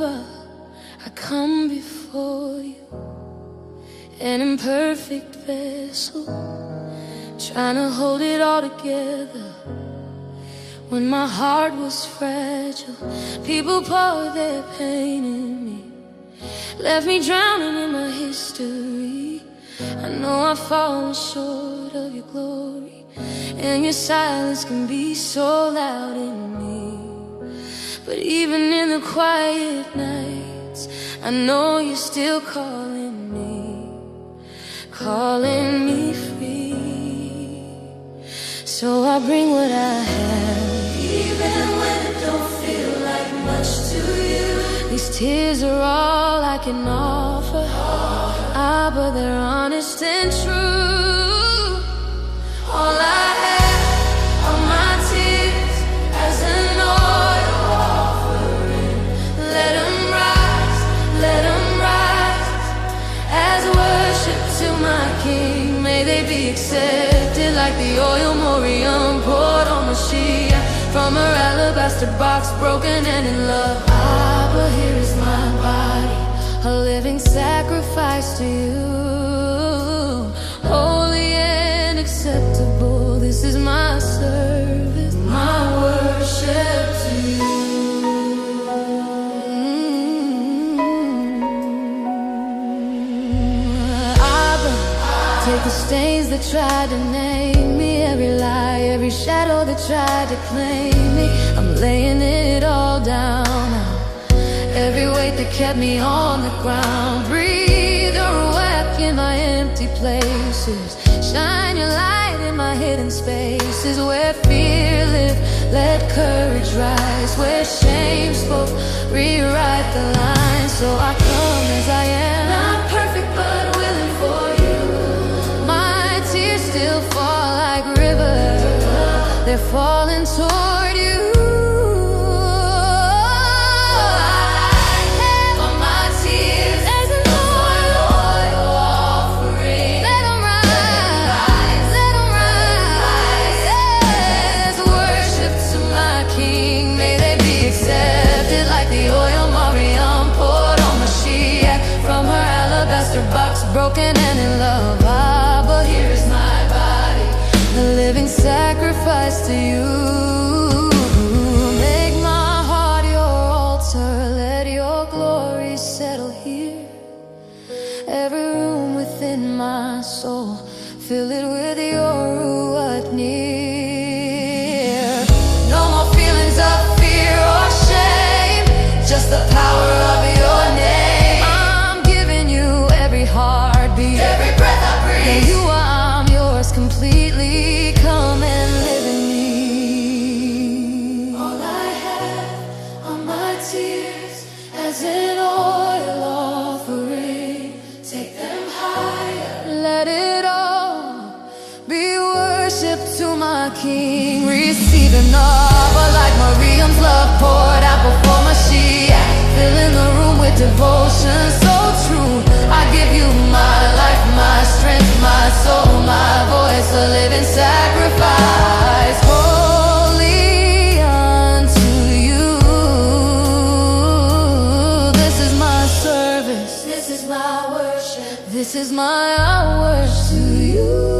Abba, I come before you, an imperfect vessel, trying to hold it all together. When my heart was fragile, people poured their pain in me, left me drowning in my history. I know I've fallen short of your glory, and your silence can be so loud in me. But even in the quiet nights, I know you're still calling me free. So I bring what I have, even when it don't feel like much to you. These tears are all I can offer, but they're honest and true. All I have are my tears as an oil offering. Let them rise as worship to my King. May they be accepted like the oil Moriam poured on Mashiach from her alabaster box, broken and in love. But here is my body, a living sacrifice to you, holy and acceptable. This is my service, my worship to you. Abba, take the stains that tried to name me, every lie, every shadow that tried to claim me. I'm laying it all down now, every weight that kept me on the ground. Breathe your ruach in my empty places, shine your light in my hidden spaces. Where fear lived, let courage rise. Where shame spoke, rewrite the lines. So I come as I am, not perfect but willing for you. My tears still fall like rivers, they're falling toward you. Box broken and in love. But here is my body, a living sacrifice to you. Make my heart your altar, let your glory settle here. Every room within my soul, fill it with your ruach near. No more feelings of fear or shame, just the power of your name. Heartbeat, every breath I breathe, yeah, you are, I'm yours completely. Come and live in me. All I have are my tears as an oil offering. Take them higher, let it all be worship to my King. Receive an offer like Mariam's love poured out before Mashiach, filling the room with devotion so true. I give you my life, my strength, my soul, my voice, a living sacrifice, holy unto you. This is my service, this is my worship, this is my hours to you.